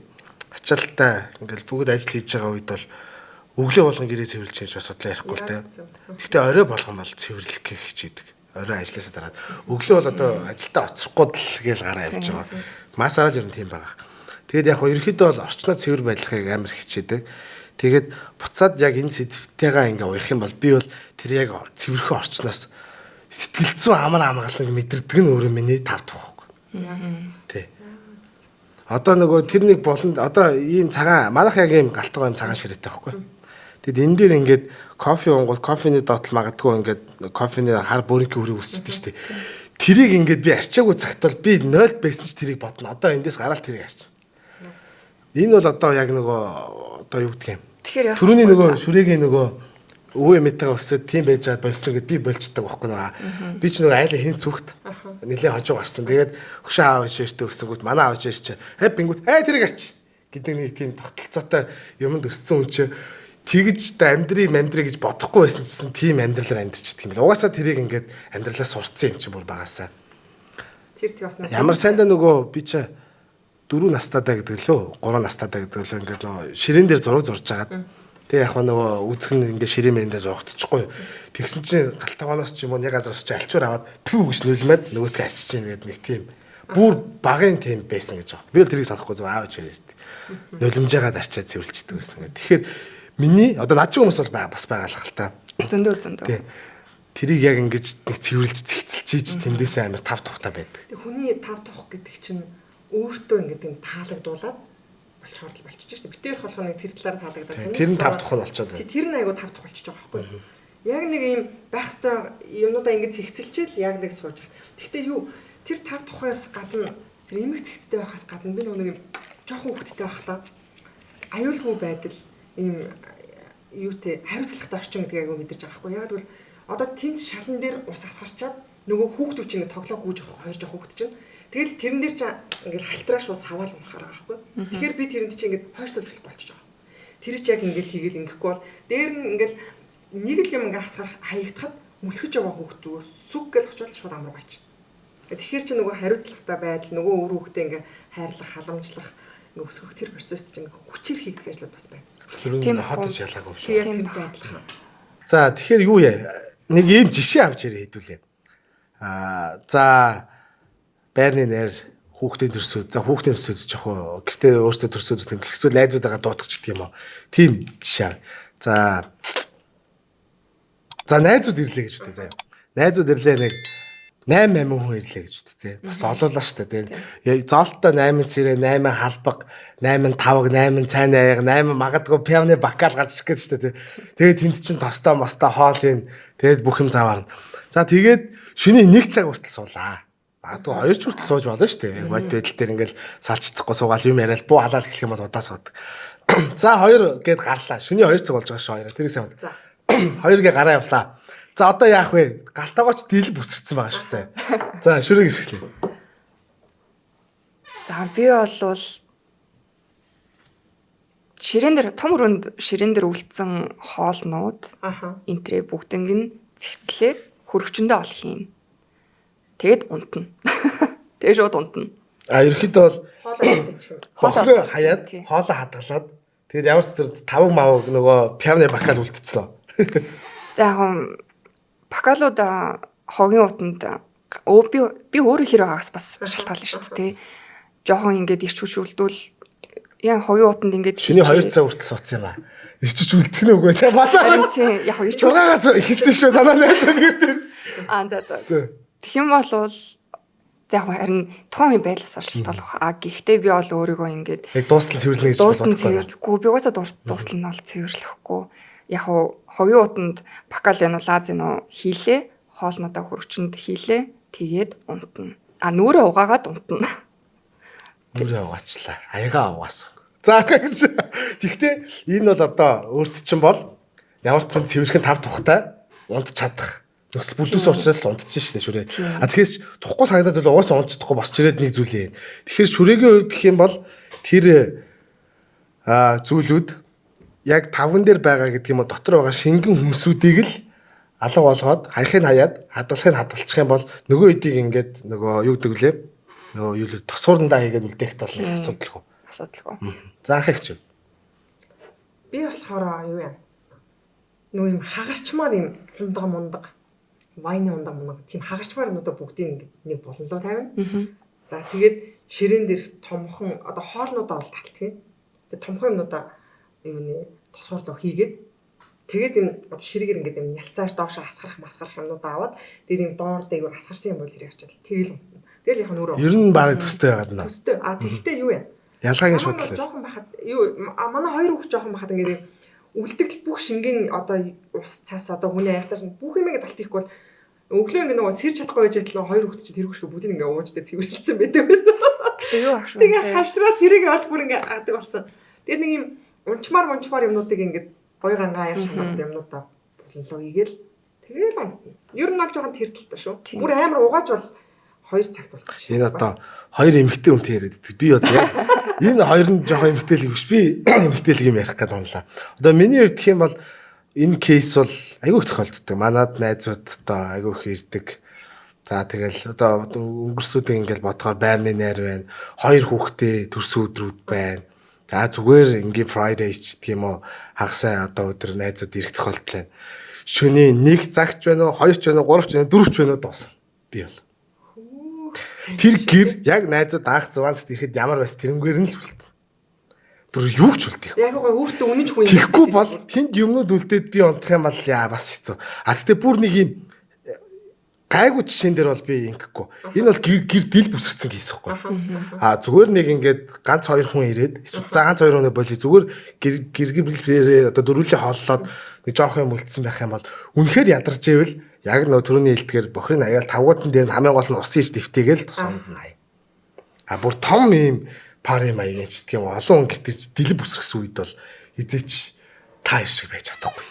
ачаалттай ингээл бүгд ажил хийж байгаа үед бол өглөө болгон гэрээ цэвэрлж байж бас судлаа ярихгүй л дээ. Гэхдээ орой болгон бол цэвэрлэх гэх хичээдэг. Орой ажилласаа дараад өглөө бол одоо ажилдаа оцрохгүй л гээл гараа явж байгаа. Масараад ер нь тийм байгаа. Тэгээд яг хоо ерөөхдөө бол орчноо цэвэр байдлахыг амар хичээдэг. Тэгээд буцаад яг энэ сэдвтэйгээ ингээ уярах юм бол би бол тэр яг цэвэрхэн орчноос сэтгэл зүйн амар амгалан мэдэрдэг нь өөрөө миний тав тухайг. Тий. Одоо нөгөө тэр нэг болонд одоо ийм цагаан манайх яг ийм галтгаа ийм цагаан ширээтэй байхгүй. Тэгэд энэ дээр ингээд кофе уунгууд кофений дотол магадгүй ингээд кофений хар бөөрийнхөө хүрээ үсчихдээ шүү дээ. Тэрийг ингээд би арчаагүй цагт бол би 0 байсан ч тэрийг бодно. Одоо эндээс гараад тэрийг арчна. Энэ бол одоо яг нөгөө одоо юу гэх юм. Түрүүний нөгөө шүрэгийн нөгөө өвөө эмээтэйгээ өсөөд тийм байж чад болсон гэд би болцдог байхгүй байгаа. Би ч нөгөө айлаа хин зүгт нэлээ хожуу гарсан. Тэгээд хөшөө аав шээртэй өссөнгүүт манай аав шээрч бингүүт тэрийг арч гэдэг нэг тийм тогтолцоотой юмд өссөн хүн чи тэгж амьдрий гэж бодохгүй байсан гэсэн тийм амьдралаар амьдэрчдэг юм байна. Угаасаа тэрийг ингээд амьдралаа сурцсан юм чинь бүр багасаа. Тэр тий бас ямар сайндаа нөгөө би чи 4 настайдаа гэдэг лөө 3 настайдаа гэдэг лөө ингээд нөгөө ширээн дээр зураг зурж агаад тэг яг нөгөө үзэх нь ингээд ширээн мэн дээр зургдчихгүй. Тэгсэн чинь галтагоноос ч юм уу яг газраас чи альчуур аваад түү гэж нөлмөд нөгөөдгөө арчиж чинь гэдэг нэг тийм бүр багын тийм байсан гэж байгаа. Би бол тэрийг санахгүй зөв аавч ярьд. Нөлмжээгээд арчаад цэвэрлждэг байсан. Тэгэхээр миний одоо над чинь хүмүүс бол бас байгаалах л та. Зөндөө. Тий. Тэрийг яг ингэж нэг цэвэрлж зэгцэлж тэндээсээ амар тав тухтай байдаг. Тэг хүний тав тух гэдэг чинь өөртөө ингээд юм таалагдуулаад болчоор л болчихж шүү дээ. Битээр болох нэг тэр талаар таалагдаад. Тэр нь тав тух нь болчиход байна. Тэр нь айгуу тав тух болчихж байгаа байхгүй. Яг нэг юм байх хэвээр юмнуудаа ингээд зэгцэлчээл яг нэг сууж байгаа. Гэхдээ юу тэр тав тухаас гадна тэр эмэг зэгцтэй байхаас гадна би нэг юм жоохон хөвгттэй байх та. Аюулгүй байдал ийм юутэй хариуцлагатай орчин гэдгийг айгуу мэдэрч байгаа байхгүй. Яг тэгвэл одоо тэнд шалан дээр ус асгарчаад нөгөө хүүхдүүд чинь ингээд тоглоо гүйж хойж байгаа хүүхд чинь тэгэл тэрэн дээр чи ингээд халтраа шууд саваал унахаар байгаа байхгүй. Тэгэхээр би тэрэнд чи ингээд хойш төвжлөх болчихж байгаа. Тэр чи яг ингээд хийгээл ингэхгүй бол дээр нь ингээд нэг л юм ингээд хасгаар хаягдахад мөлхөж байгаа хүүхд зүгээр сүг гэж очивол шууд амруу гаач. Тэгэхээр чи нөгөө хариуцлагатай байдал нөгөө өөр хүүхдээ ингээд хайрлах, халамжлах ингээд өсгөх тэр процесс чинь хүчээр хийгдэх ажлууд бас байна. Тэр нь хотож ялгаагүй шүү. Тийм байдлаа. За тэгэхээр юу яа? Нэг ийм жишээ авч ярэ хэдүүлээ. За байрны нэр хүүхдийн төрсөд. За хүүхдийн төрсөд жоохоо гэртээ өөртөө төрсөд тэмдэг. Эсвэл найзуудаагаа дуудахчдаг юм уу? Тийм жишээ. За найзууд ирлээ гэж үтэй заяа. Найзууд ирлээ нэг 8 хүн ирлээ гэж үтэй. Бас олоолаа штэ тий. Зоолтоо 8 сэрэ, 8 халбаг, 8 тавг, 8 цайны аяга, 8 магадгүй пианы бакал гарч ирэх гэж штэ тий. Тэгээд тэнд чинь тостоо мостоо хоол ийн. Тэгээд бүх юм заваарна. За тэгээд шөнийн 1 цаг хүртэл суулаа. Магадгүй 2 ч хүртэл сууж болно шүү дээ. Бод байдал дээр ингээл салцдахгүй суугаал юм яриад буу халаал хэлэх юм бол удаа суудаг. За 2 гээд гарлаа. Шөнийн 2 цаг болж байгаа шүү 2. Тэрийг сайн бод. 2 гээ гараа явлаа. За одоо яах вэ? Галтаагооч дийл бүсэрсэн байгаа шүү заа. За шүрэг хэсгэлээ. За би болвол ширээн дээр том өрөөнд ширээн дээр үлдсэн хоолнууд энтрээ бүгднийг нь цэгцлээд хөрөгчөндөө ол хийн. Тэгэд унтна. Тэгээ шууд унтна. Ерөөхдөө бол хоолоо хаяад хоолоо хадгалаад тэгээд ямар ч зүйл тавг мав нөгөө пианы бакал үлдчихлээ. За яг бакалууд хогийн утанд би өөрөө хэр байгаас бас шалтгаална шүү дээ. Жохон ингээд ирч хүшүүлдүүл яа хогийн утанд ингээд шөнийн 2 цаг хүртэл сууцсан юм аа. Ирчүүч үлдэх нь үгүй за бодоо. Тийм яг ирч чугаагаас ихэлсэн шүү танаа найзууд ирдээр. За. Тэгэх юм бол яг харин тухайн байдлаас шалтгаалах. Гэхдээ би бол өөрийгөө ингээд яг дуустал цэвэрлэнэ гэж бодохгүй. Би угаасаа дуустал нь бол цэвэрлэхгүй. Яг хогийн утанд бакал энэ лаз энэ хийлээ, хоолнуудаа хөрөгчөнд хийлээ, тэгээд унтна. Нүрээ угаагаад унтна. Нүрээ угаачлаа. Аягаа угаасан. За гэхдээ энэ бол одоо өөрт чинь бол ямар ч цэвэрхэн тав тухтай унтж чадах. Нөхцөл бүрдүүлсэн учраас л унтж шээ шүрээ. Тэгэхээр тухгүй санагдаад бол угаасаа унтчихдаггүй босч ирээд нэг зүйл юм. Тэгэхээр шүрэгийн хувьд гэх юм бол тэр зүйлүүд яг тавган дээр байгаа гэдэг юм уу дотор байгаа шингэн хүмүүсүүдийг л алга болгоод хаяхыг хаяад хадгалахыг хадгалчих юм бол нөгөө эдийг ингээд нөгөө юу гэдэг лээ нөгөө юу л тосуурандаа хийгээд үлдэхт бол асуудалгүй. Асуудалгүй. За анхаагч юу? Би болохоор юу яа. Нөгөө юм хагарчмаар юм мундаг вайны ундаг тийм хагарчмаар юмудаа бүгдийг нэг болонлоо тавина. За тэгээд ширээн дээрх томхон одоо хоолнуудаа бол талтгий. Тэгээд томхон юмудаа юуны тосгоорлоо хийгээд тэгээд энэ одоо ширэгээр ингээд юм нялцааш доошоо хасгарах юмудаа аваад тэгээд юм доор дээгүүр хасгарсан юм бол хэрэг ачаад тэгэл унтна. Тэгэл яг нөрөө. Ер нь барыг төстэй байгаад байна. Төстэй. Тэгэхдээ юу яа. Ялгаагийн шуудлаа. Жохон байхад юу манай хоёр хүүхд жохон байхад ингээд үлдэгдэл бүх шингэн одоо ус цаас одоо хүний айхтар бүх юм ингээд талт хийхгүй бол өглөө ингээд нөгөө сэрж чадахгүй байж тал хоёр хүүхд чинь тэр хүрхээ бүгд ингээд ууждээ цэвэрлсэн байдаг байсан. Гэтэ юу ааш вэ? Тэгээ хашраа тэрийг бол бүр ингээд гаадаг болсон. Тэгээд нэг юм унчмаар юмнуудыг ингээд гоё гангаа яах шанаад юмнуудаа болонлоо игээл тэгэл ер нь бол жоохон тэртэлтэй шүү. Бүр амар угааж бол 2 цагт болчих шээ. Энэ одоо хоёр эмэгтэй хүнтэй яриад байдаг. Би одоо яг энэ хоёр нь жоохон эмэгтэйлэг биш. Би эмэгтэйлэг юм ярих гэдэг юм лаа. Одоо миний хувьд гэх юм бол энэ кейс бол айгүй их тохиолддог. Манад найзууд одоо айгүй их ирдэг. За тэгэл одоо өнгөрсүүдийг ингээл бодохоор байрны найр байна. 2 хүүхдээ төрсөн өдрүүд байна. За зүгээр ингийн Fridays ч гэх юм уу хагасаа одоо өдөр найзууд ирэх тохиолдол байна. Шөнийн 1 цагч байна уу, 2 ч байна уу, 3 ч байна уу, 4 ч байна уу дуусна. Би бол тэр гэр яг найзууд анх 6 цагт ирэхэд ямар байс тэрнгээр нь л үлдээ. Бүр юу ч үлдэх. Яг гоо өөртөө үнэнч хүн юм. Тэгэхгүй бол тэнд юмнууд үлдээд би унтах юм бол бас хэцүү. Тэгтээ бүр нэг юм гайгүй жишээн дээр бол би ингэхгүй. Энэ бол гэр дил бүсэрсэн кейс байхгүй. Зүгээр нэг ингээд ганц 2 хүн ирээд эсвэл ганц 2 хүн болий зүгээр гэр одоо дөрвөлээ хооллоод нэг жоох юм үлдсэн байх юм бол үнэхээр ядарч ивэл яг нөө түрүүний хэлдгээр бохрын аяал тавгуудын дээр хамгийн гол нь ус ийж дэвтэгээл тусанд наа. Бүр том юм пари маягийн ч гэх юм олон хүн гэртэж дил бүсэрсэн үед бол эзээч та шиг байж чадахгүй.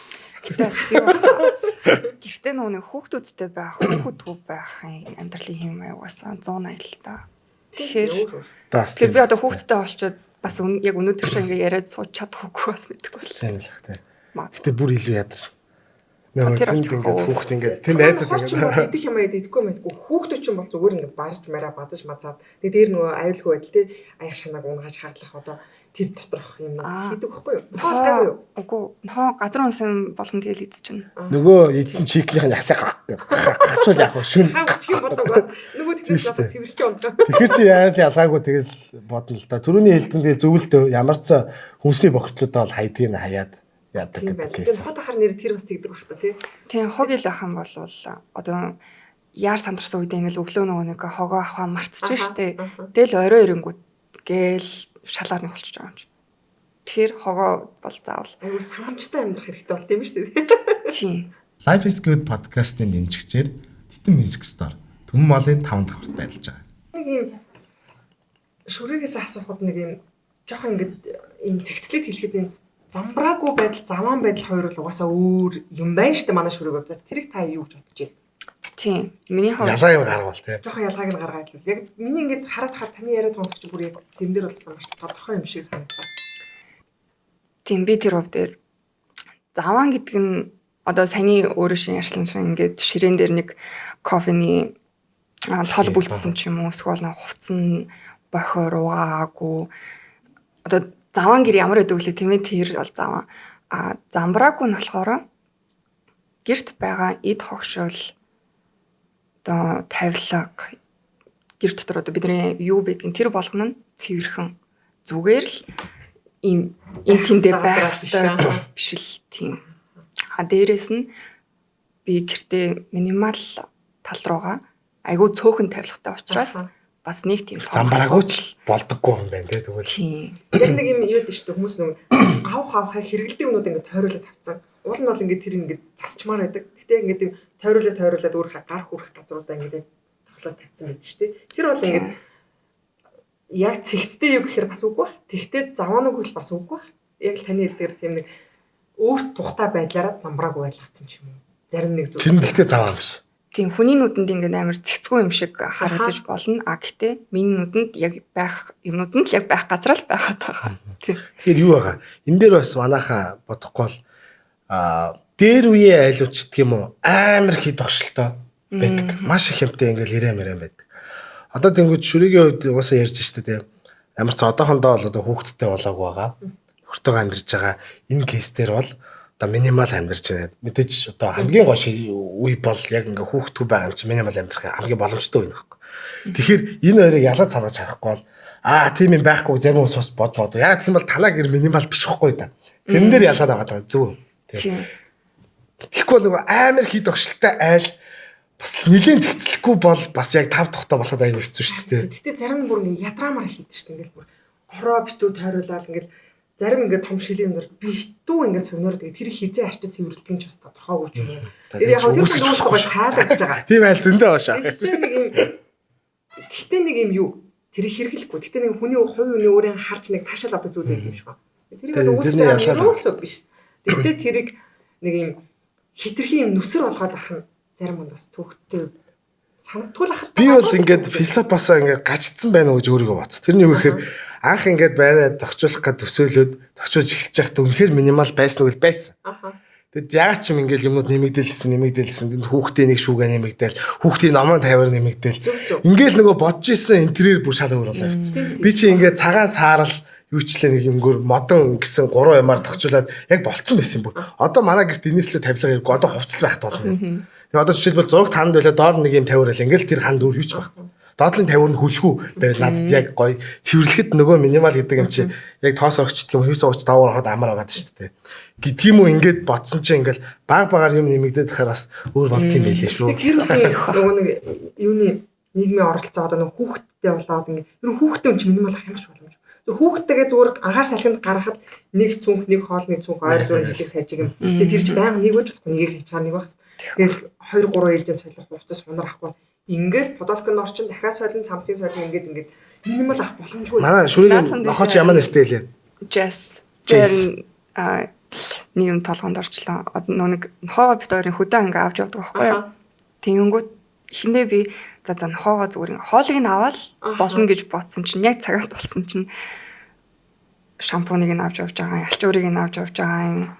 Гэртээ нэг хүүхдүүдтэй байх, хүүхдгүй байхын амьдралын хэм аягаасаа 180 л та. Тэгэхээр би одоо хүүхдтэй болчоод бас яг өнөөдөр шиг ингээ яриад сууж чадахгүй бас мэдэхгүй бас. Тийм л хэ. Гэтэ бүр илүү ядарсан. Нөгөө тэнд ингээд хүүхд ингээд тэнд найзууд ингээд идэх юм идэхгүй мэдгүй хүүхдүүд ч юм бол зүгээр ингээд барж мараа базаж мацаад тэгээ дээр нөгөө аюулгүй байдал те аяг шанааг унгааж хадлах одоо тэр доторх юм хийдэг байхгүй юу? Үгүй нохоо газар унсан болон тэгэл идэж чинь. Нөгөө эдсэн чиклийнх нь ясаа гахчвал яах вэ? Шүн. Хавчих юм болов нөгөө тэгээс одоо цэвэрч унтаа. Тэгэхэр чи яагаад ялгаагүй тэгэл бодно л да. Төрөний хэлтэн тэгээ зөвлөлтөө ямар ч хүнсний бохирдлуудаа бол хайдгийг хаяад яадаг гэдэг кейс. Тэгээд хот ахар нэр тэр бас тэгдэг байх та тий. Тийм хог ил ах юм бол одоо яар сандарсан үед ингээл өглөө нөгөө нэг хогоо авахаа мартчих штэ. Тэгэл орой ирэнгүүд гээл шалаар нэг болчихж байгаа юм чи. Тэгэхээр хогоо бол заавал аюу самчтай амьдрах хэрэгтэй бол тийм шүү дээ. Тийм. Life is Good podcast-ийн дэмжигчээр Титэн Music Store Түмэн Молын 5 дахь хүрт байлж байгаа. Нэг юм шүрэгээс асуухад нэг юм жоохон ингээд юм цэгцлээд хэлэхэд юм замбраагүй байдал, заваан байдал хоёр бол угаасаа өөр юм байна шүү дээ манай шүрэг бодсоо. Тэрийг та юу гэж бодож байна? Тийм. Миний хувьд ялгааг гаргавал тийм. Жохон ялгааг нь гаргаад л. Яг миний ингээд хараад таны яриад байгаа ч бүр яг тэн дээр болсон маш тодорхой юм шиг санагдав. Тийм би тэр хувь дээр заваан гэдэг нь одоо саяны өөрөө шин ярьсан чинь ингээд ширээн дээр нэг кофений тол бүлдсэн ч юм уу эсвэл нэг хувцсан бохоор угаагүй одоо заваан гэр ямар байдаг вэ тийм ээ тэр бол заваан замбраагүй нь болохоор гэрт байгаа эд хогшол одоо тавилга гэр дотор одоо бидний юу байдгийг тэр болгоно нь цэвэрхэн зүгээр л ийм энэ тэндээ байх ёстой биш л тийм. Дээрээс нь би гэртээ минимал тал руугаа айгүй цөөхөн тавилгатай учраас бас нэг тийм замбраагүй ч болдоггүй юм байна те тэгвэл. Яг нэг юм юу гэдэг шүү дээ хүмүүс нэг авахаа хэрэгэлдэг юмнууд ингээд тойруулаад тавцсан. Уул нь бол ингээд тэр ингээд засчмаар байдаг. Гэтэ ингээд юм тойруулаад өөр гар хүрэх газруудаа ингээд тоглоод тавцсан байдаг шүү дээ. Тэр бол ингээд яг цэгцтэй юу гэхээр бас үгүй. Тэгтээ заваанаг бол бас үгүй. Яг л таны хэлдгээр тийм нэг өөрт тухтай байдлаараа замбраагүй байлгацсан ч юм уу. Зарим нэг зүйл. Тэр нь гэхдээ заваа биш. Тийм хүний нүдэнд ингээд амар цэгцгүй юм шиг харагдаж болно. Гэхдээ миний нүдэнд яг байх юмнууд нь л яг байх газар л байгаад байгаа. Тийм. Тэгэхээр юу байгаа? Энэ дээр бас манайхаа бодохгүй бол дээр үеэ айлууч гэх юм уу амар их тогшолтой байдаг. Маш их хэмтэй ингээд ирэмэрэн байдаг. Одоо тэнгууд шүрээгийн хувьд угаасаа ярьж штэ тийм. Ямар ч одоохондоо бол одоо хүүхдтэй болоогүй байгаа. өртөөгөө амьдарч байгаа энэ кейс дээр бол одоо минимал амьдарч байна. Мэдээж одоо хамгийн гол үе бол яг ингээ хүүхдгүй байгаа юм чи минимал амьдрах хамгийн боломжтой үе нөхгүй. Тэгэхээр энэ хоёрыг ялгаж салгаж харахгүй бол тийм юм байхгүй зарим хүмүүс бас бодмод. Яг тийм бол танаа гэр минимал биш байхгүй да. Тэрэн дээр ялгаад байгаа зөв. Тийм. Тэгэхгүй бол нөгөө амар хид огшилтай айл бас нэлийн зэгцлэхгүй бол бас яг 5 тухтай болоход аягүй хэцүү шүү дээ. Гэтэ зарим бүр ингээ ядраамаар хийдэг шүү дээ. Ингээл бүр хороо битүү тойруулаад ингээл зарим ингээ том шилийн өндөр битүү ингээ сувнаар тэгээд тэр хизээ арчиж цэвэрлдэг нь ч бас тодорхойгүй ч юм уу. Тэр яг тэр үсгэж хаалгаж байгаа. Тийм айл зөндөө баашаа. Тэгтээ нэг юм юу тэр хэрэглэхгүй. Тэгтээ нэг хүний хувь үний өөрийн харж нэг таашаал авдаг зүйл байх юм шиг байна. Тэрийг үсгэж байгаа юм биш. Тэгтээ тэрийг нэг юм хитрхи юм нүсэр болгоод ахна зарим хүнд бас түүхтэй санагдтуул ахал. Би бол ингээд философосоо ингээд гажцсан байна уу гэж өөрийгөө бодсон. Тэрний юу гэхээр анх ингээд байраад тогтчлох гээд төсөөлөд тогтчулж эхэлж байхдаа үнэхээр минимал байсан уу байсан. Тэгэд яг ч юм ингээд юмнууд нэмэгдээлсэн тэнд хүүхдийн нэг шүүгээ нэмэгдээл хүүхдийн номон тавиар нэмэгдээл ингээд нөгөө бодож исэн интерьер бүр шал өөр болоо явцсан. Би чи ингээд цагаан саарал юучлээ нэг юмгөр модон гэсэн 3 ямаар тогтчулаад яг болцсон байсан юм бүр. Одоо манай гэрт энэслээ тавилга иргүй одоо хувцал байх толгой. Тэгээ одоо жишээлбэл зураг танд байлаа доор нэг юм тавиарал ингээд тэр ханд өөр юу ч байхгүй. Доотлын тавиар нь хөлхүү байвал надад яг гоё цэвэрлэхэд нөгөө минимал гэдэг юм чи яг тоос орчдөг юм хөвс ууч давар ороход амар байгаа шүү дээ. Гэдгийм үү ингээд бодсон чи ингээд баг юм нэмэгдээд байхаар бас өөр болт юм байлээ шүү. Тэр нөгөө нэг юуны нийгмийн оролцоо одоо нөгөө хүүхдтэй болоод ингээд ер нь хүүхдтэй юм чи минимал ах юм шиг боломж. Хүүхдтэйгээ зүгээр агаар салхинд гаргахад нэг цүнх нэг хоолны цүнх ойр зур хэлийг сайжиг юм. Тэгээ тэр чи байнга нэг байж болохгүй нэгийг хийчихаар нэг багс. Тэгэл 2 3 ээлжийн солих хувцас хунар ахгүй. Ингээл подолконд орчин дахиад солин цамцын солин ингээд минимал ах боломжгүй. Манай шүрийн нохооч ямар нэртэй лээ. Jess. Нэг юм толгонд орчлоо. Нэг нохоо бит хоёрын хөдөө ингээ авч явдаг байхгүй юу? Тэнгүүт эхэндээ би за нохоогоо зүгээр хоолыг нь аваад болно гэж бодсон чинь яг цагаат болсон чинь шампуныг нь авч явж байгаа, алчуурыг нь авч явж байгаа,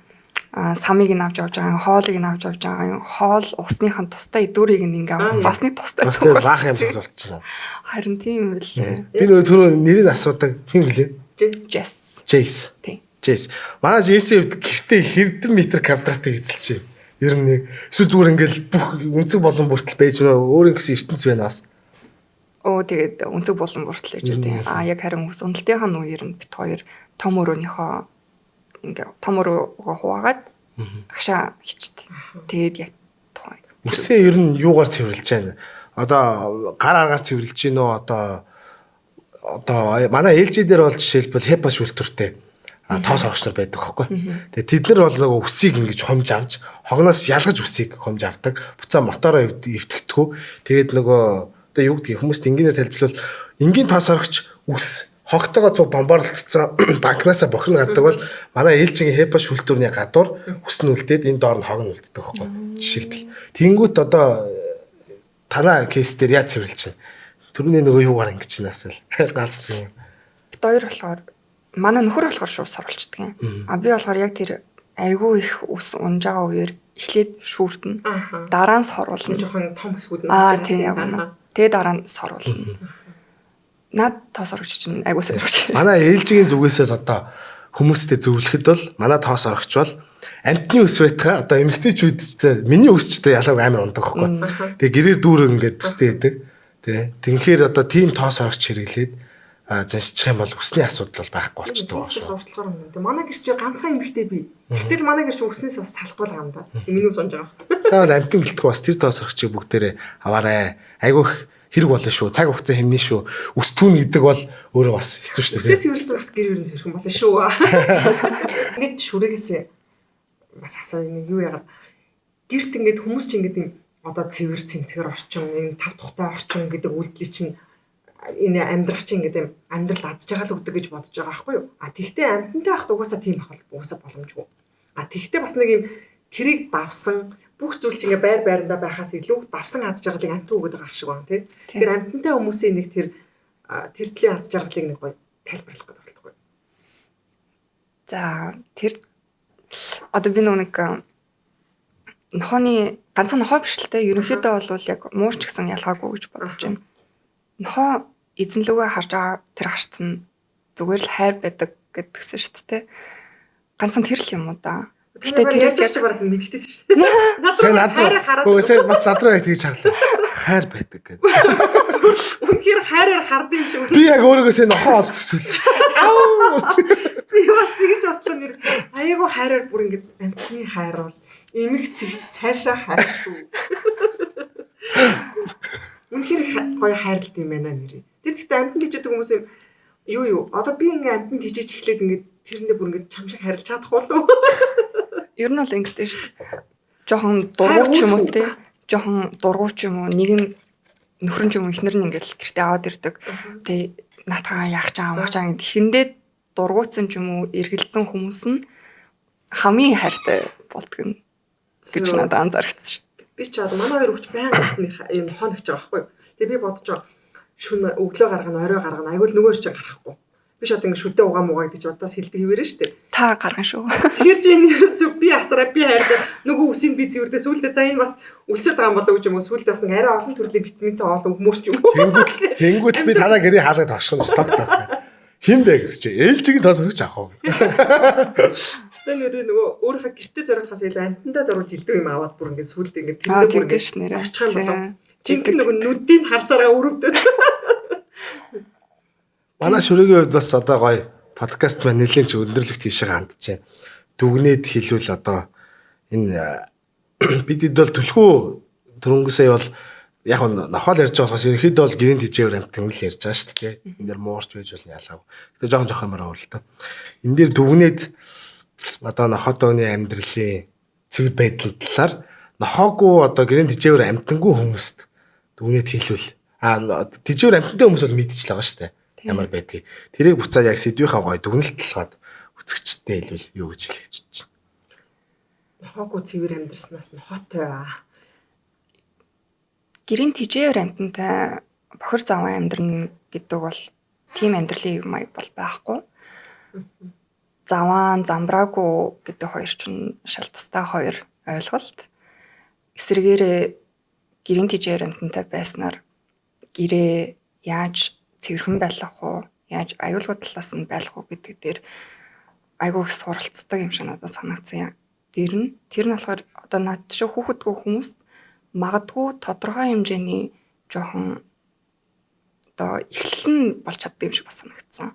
самыг нь авч явж байгаа, хоолыг нь авч явж байгаа. Хоол усныхан тустай идүүрийг нь ингээ бас нэг тустай зүгээр баах юм шиг болчихсон. Харин тийм үлээ. Би нөгөө түрүү нэрийг асуудаг хин гэлээ? Jess. Тийм. Jess. Манай Jess-ийн хувьд гэртээ хэдэн метр квадратыг эзэлж байна. Ер нь нэг эсвэл зүгээр ингээл бүх үнцэг болон бүртэл байж нөө өөр ингэсэн ертөнц байна бас. Тэгээд үнцэг болон бүртэл гэж үү. Яг харин ус уналтынхаа үеэр нь бит хоёр том өрөөнийхөө ингээ том өрөөгөө хуваагаад агшаа хичт. Тэгээд яг тухайн. Үсээ ер нь юугаар цэвэрлж байна? Одоо гар аргаар цэвэрлж гин үү? Одоо манай ээлжид дээр бол жишээлбэл HEPA шүүлтүртэй тоос орогч нар байдаг хөөхгүй. Тэгээ тэд нар бол нөгөө үсийг ингэж хомж авч хогноос ялгаж үсийг хомж авдаг. Буцаа мотороо эвтгэдэггүй. Тэгээд нөгөө одоо юу гэдгийг хүмүүст энгийнээр тайлбарлавал энгийн тоос орогч үс хогтойгоо цуг бомбоорлогдсон банкнасаа бохирно гадаг бол манай ээлжийн HEPA шүүлтүрний гадуур үс нь үлдээд энэ доор нь хог нь үлддэг хөөхгүй. Жишээлбэл. Тэнгүүт одоо танаа кейс дээр яаж цэвэрлж байна? Түрүүний нөгөө юугаар ингэж байна асуул. Галзсан юм. Хоёр болохоор манай нөхөр болохоор шууд сарвалцдаг юм. Би болохоор яг тэр айгүй их ус унж байгаа үеэр эхлээд шүүртэн. Дараа нь сорвуулна. Жохон том өсгүүд нь. Тийм яг үнэ. Тэгээ дараа нь сорвуулна. Наад тоос орогч чинь айгүй сорвуулж. Манай ээлжийн зүгээс л одоо хүмүүстэй зөвлөхөд бол манай тоос орогч бол амтны ус байтгаа одоо эмэгтэйчүүд миний өсчтэй ялаг амар ундаг байхгүй. Тэгээ гэрээр дүүрэн ингээд төстэй байдаг. Тэгэхээр одоо тийм тоос орогч хэрэглээд заншчих юм бол үсний асуудал бол байхгүй болчтой байна шүү. Уртлахаар юм. Тэгээ манай гэр чи ганцхан эмэгтэй би. Гэтэл манай гэр чи үснээс бас салахгүй л юм да. Миний ус унж байгаа. Заавал амтэн гэлтгүй бас тэр тоос орогчийг бүгдээрээ аваарай. Айгүйх хэрэг болно шүү. Цаг хугацаа хэмнэ шүү. Үс түүн гэдэг бол өөрөө бас хэцүү шүү дээ. Үсээ цэвэрлсэн багт гэр өрн зэрхэн болно шүү. Ингээд шүрэгээс бас асуу нэг юу яагаад гэрт ингээд хүмүүс чи ингээд юм одоо цэвэр цэмцгэр орчин, энэ 5 тухтай орчин гэдэг үйлдэл чинь энэ амьдрах чинь ингээд юм амьдрал аз жаргал өгдөг гэж бодож байгаа байхгүй юу? Тэгтээ амьтантай байхад угаасаа тийм байх угаасаа боломжгүй. Тэгтээ бас нэг юм тэрийг давсан бүх зүйл чинь ингээд байрандаа байхаас илүү давсан аз жаргалыг амьтан өгöd байгаа шиг байна тий. Тэгэхээр амьтантай хүмүүсийн нэг тэр төрлийн аз жаргалыг нэг гоё тайлбарлах гэдэг болтгоо. За тэр одоо би нэг нохооны ганцхан нохоо биш л те ерөнхийдөө бол яг мууч гэсэн ялгаагүй гэж бодож байна. Нохоо эзэн лүгээ харж байгаа тэр харцсан зүгээр л хайр байдаг гэдгсэн шүү дээ. ганцхан тэр л юм уу да. Гэтэ тэр яг ч бараг мэддэгтэй шүү дээ. Сайн надад үгүй бас надраа тэгж харлаа. Хайр байдаг гэдэг. Үнэхээр хайраар хардсан юм шиг. Би яг өөрөөсөө нохоо олж төсөөлж шүү. Би бас тэгж бодлоо нэр аягүй хайраар бүр ингэж амтны хайр бол эмэг цэгц цаашаа хайр шүү. Үнэхээр гоё хайрлалт юм байна нэр. Тэр гэхдээ амтнд хижээдэг хүмүүс юм юу одоо би ингээ амтнд хижээж эхлээд ингээ тэрэндээ бүр ингээ чам шиг харилж чадах болов. Ер нь бол ингэдэж шүү дээ. Жохон дургуйч юм уу те. Жохон дургуйч юм уу. Нэг нь нөхөр нь ч юм уу ихнэр нь ингээл гэртээ аваад ирдэг. Тэ наатагаа яах чам амгачаа гэд ихэндээ дургуйцсан ч юм уу эргэлзсэн хүмүүс нь хамгийн хайртай болдго гэж надад анзаарчихсан шүү дээ. Би ч одоо манай хоёр хүүхд байнга юм хон гэж байгаа байхгүй юу. Тэгээ би бодож байгаа шүн өглөө гаргана орой гаргана айгуул нөгөө ч гарахгүй. Би шууд ингэ шүдэ угаан муугаа гэж бодоос хэлдэг хэвээрээ шүү дээ. Та гарган шүү. Тэгэхээр чи энэ ерөөсөө би асараа би хайрлаа нөгөө үсийг би цэвэрлээ сүүлдээ за энэ бас үлсэж байгаа юм болоо гэж юм уу сүүлдээ бас арай олон төрлийн витаминтай олон өгмөөрч юм уу. Тэнгүүт би танаа гэрээ хаалгад огшоно доктор. Хин бэ гэж чи ээлжиг тас хөрч авах уу. Стэн нөгөө өөрийнхөө гэртээ зориулахаас илүү амтандаа зориулж илдэг юм аваад бүр ингэ сүүлдээ ингэ тэндээ бүр ингэ очих юм болоо. Жинхэнэ нөгөө нүдийн харсараа өрөвдөд. Манай шүрэгийн хувьд бас одоо гоё подкаст маань нэлийн ч өндөрлөгт тийшээ хандж байна. Дүгнээд хэлвэл одоо энэ бид хэд бол түлхүү түрөнгө сая бол яг нь нохол ярьж байгаа болохоос ерөнхийдөө бол гэрийн тижээр амтан л ярьж байгаа шүү дээ. Энд дэр муурч байж бол ялаагүй. Гэтэ жоохон юмраа өөр л доо. Энд дэр дүгнээд одоо нохотооны амьдралын цэвэр байдлын талаар нохоогүй одоо гэрийн тижээр амтангүй хүмүүст дүгнээд хэлвэл тижээр амтантай хүмүүс бол мэдчихл байгаа шүү дээ. Ямар байдгийг. Тэрийг буцаад яг сэдвийнхаа гоё дүгнэлт талгаад үзэгчтэй хэлвэл юу гэж хэлэх гэж байна. Нохоогүй цэвэр амьдрснаас нохоотой. Гэрийн тижээр амтантай бохир заван амьдрна гэдэг бол тийм амьдралын маяг бол байхгүй. Заван, замбраагүй гэдэг хоёр чинь шал тустай хоёр ойлголт. Эсвэргээрээ гэрийн тижээр амтантай байснаар гэрээ яаж цэвэрхэн байх уу, яаж аюулгүй талаас нь байх уу гэдэг дээр айгүй их суралцдаг юм шиг надад санагдсан. Тэр нь болохоор одоо над шиг хүүхэдгүй хүмүүст магадгүй тодорхой хэмжээний жоохон одоо эхлэн болж чаддаг юм шиг бас санагдсан.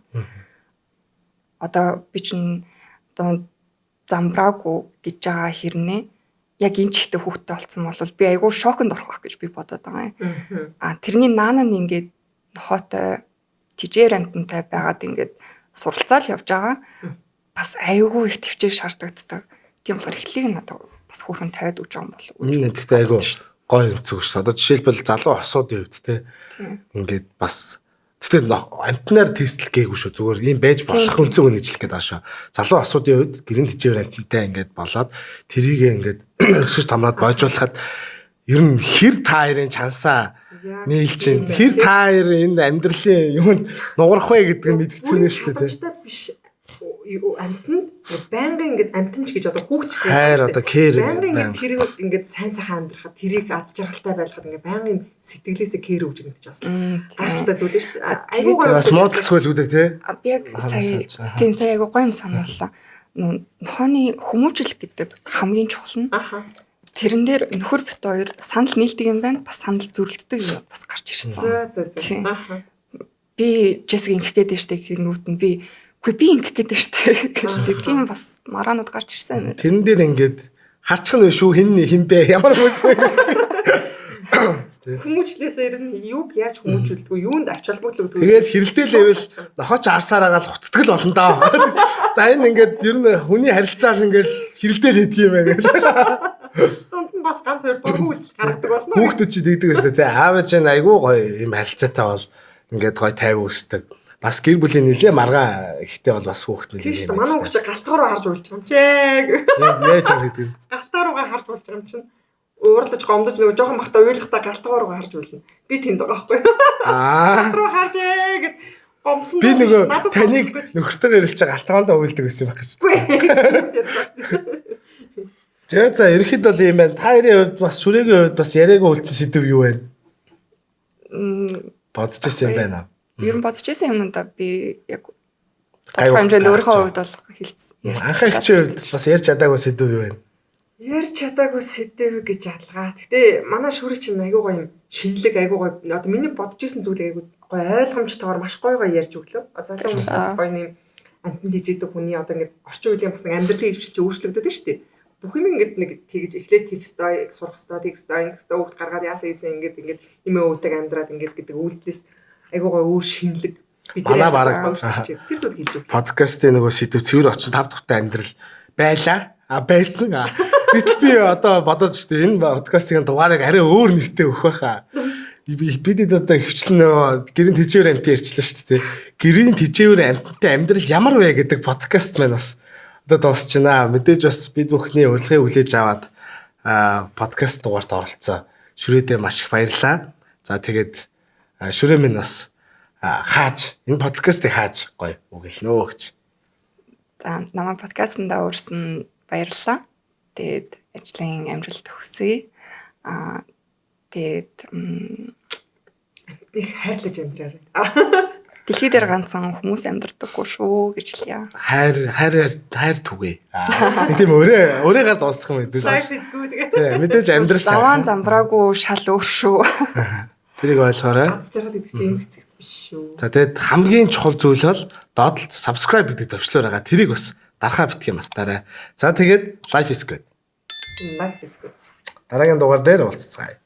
Одоо би чинь одоо замбраагүй гэж байгаа хэрнээ яг энэ чихтэй хүүхдтэй болсон бол би айгүй шоконд орох байх гэж би бодоод байгаа юм. Тэрний наана нь ингээд нохоотой тижээр амтантай байгаад ингээд суралцаал явж байгаа. Бас айгүй их төвчээр шаарддаг. Тийм болохоор эхлийг надад бас хүүхэн тавиад өгч байгаа юм бол. Энэ гэхдээ айгүй гоё зүг ш. Одоо жишээлбэл залуу осуудын хувьд те ингээд бас тэгтээ амтнаар тестэл гээгүй шүү. Зүгээр ийм байж болох үнцэг үнэ гэж хэлэх гээд байгаа шүү. Залуу осуудын хувьд гэрэн тижээр амтантай ингээд болоод тэрийг ингээд өсөж тамраад бойжуулахад ер нь хэр та хоёрын чансаа нийлж чинь хэр та хоёр энэ амьдралын юунд нугарах вэ гэдэг нь мэдгэцэн шүү дээ тийм биш амтнд байнгын ингээд амтнч гэж одоо хүүхд гэсэн хайр одоо кэр байнгын тэр ингээд сайн сайхан амьдрахад тэрийг аз жаргалтай байлгахад ингээд байнгын сэтгэлээсээ кэр өгч гэдэг чинь бас гайхалтай зүйл шүү дээ айгүй гоё бас муудалцгүй л үүдээ тий би яг сая айгүй гоё юм санууллаа нохооны хүмүүжил гэдэг хамгийн чухал нь тэрэн дээр нөхөр бит хоёр санал нийлдэг юм байна. Бас санал зөрөлддөг юм бас гарч ирсэн. Би Джессиг ингэх гээд штэ гэнүүт нь би ингэх гээд штэ гэдэг тийм бас мараанууд гарч ирсэн юм. Тэрэн дээр ингээд харчих нь шүү хин бэ ямар хүмүүс вэ? Хүмүүжлээс ер нь юуг яаж хүмүүжүүлдэг вэ? Юунд ач холбогдол өгдөг вэ? Тэгээд хэрэлдэл байвал нохооч арсаараагаал хуцтгэл болно доо. За энэ ингээд ер нь хүний харилцаал ингээд хэрэлдэл хийдэг юм байна гэх. Дунд нь бас ганц хоёр дургүй үйлдэл гаргадаг болно. Хүүхдүүд чи дийдэг гэсэн тий. Аав ээж нь айгүй гоё юм харилцаатай бол ингээд гоё тайв өгсдөг. Бас гэр бүлийн нэлээ маргаан ихтэй бол бас хүүхд нэлээ. Тийм шүү. Манай хүүхд галтгааруу харж уйлж байгаа юм чиг. Яаж аа гэдэг. Галтгааруугаа харж уйлж байгаа юм чинь. Уурлаж гомдож нөгөө жоохон махта уйлахтаа галтгааруугаа харж уйлна. Би тэнд байгаа байхгүй. Галтгааруу харж гэд гомдсон. Би нөгөө таныг нөхөртөөр ирэлж байгаа галтгаандаа уйлдаг гэсэн юм байна гэж. Тэгээ за ерхэд бол юм байна. Та хоёрын хувьд бас шүрэгийн хувьд бас яриагаа үлдсэн сэдв юу вэ? Бодож ирсэн юм байна. Ер нь бодож ирсэн юмудаа би яг хэмжээнд өөрийнхөө хувьд бол Анхаа ихчийн хувьд бас ярьж чадаагүй сэдв юу вэ? Ярьж чадаагүй сэдв гэж ялгаа. Гэтэ манай шүрэ чинь айгуу гоё юм. Шинэлэг айгуу гоё. Одоо миний бодож исэн зүйлийг айгуу гоё ойлгомжтойгоор маш гоё ярьж өглөө. Залуу хүмүүс бас гоё юм амтнд дижидэг хүний одоо ингээд орчин үеийн бас нэг амьдралын хөвчилж өөрчлөгдөд нь шүү дээ. Бүх юм ингээд нэг тэгж эхлээд тексттэй сурах хэрэгтэй, тексттэй ингээд өгд гаргаад яасан ингээд юм өөдөг амьдраад ингээд гэдэг үйлдэлээс айгуу гоё өөр шинэлэг Манай бараг тэр зүйл хэлж өглөө. Подкастын нөгөө сэдв цэвэр орчин 5 дахь амьдрал байлаа. Байсан. Гэтэл би одоо бодоод штэ энэ подкастын дугаарыг арай өөр нэртэй өгөх байхаа. Бид одоо хөвчлэн нөгөө гэрийн тэжээвэр амт ярьчлаа шүү дээ. Гэрийн тэжээвэр амттай амьдрал ямар вэ гэдэг подкаст маань бас одоо дуусч байна. Мэдээж бас бид бүхний урилгыг хүлээж аваад подкаст дугаарт оролцсон. Шүрээдээ маш их баярлалаа. За тэгээд шүрээ минь бас хааж энэ подкастыг хааж гоё өгөлнөө гэж. За намайг подкастнда урьсан баярлалаа. Тэгээд ажлын амжилт хүсье. Тэгээд их хайрлаж амьдраарай. дэлхий дээр ганцхан хүмүүс амьдрдаггүй шүү гэж хэлье. Хайр түгээ. Тийм өөрөөр дуусгах юм мэдээж. Life is good гэдэг. Тийм мэдээж амьдрал Заван замбраагүй шал өөр шүү. Тэрийг ойлгоорой. Ганц жаргал гэдэг чинь юм хэцүү биш шүү. За тэгээд хамгийн чухал зүйл бол доотлолт subscribe гэдэг төвчлөөр байгаа. Тэрийг бас дарахаа битгий мартаарай. За тэгээд life is good. Life is good. Дараагийн дугаар дээр уулзцгаая.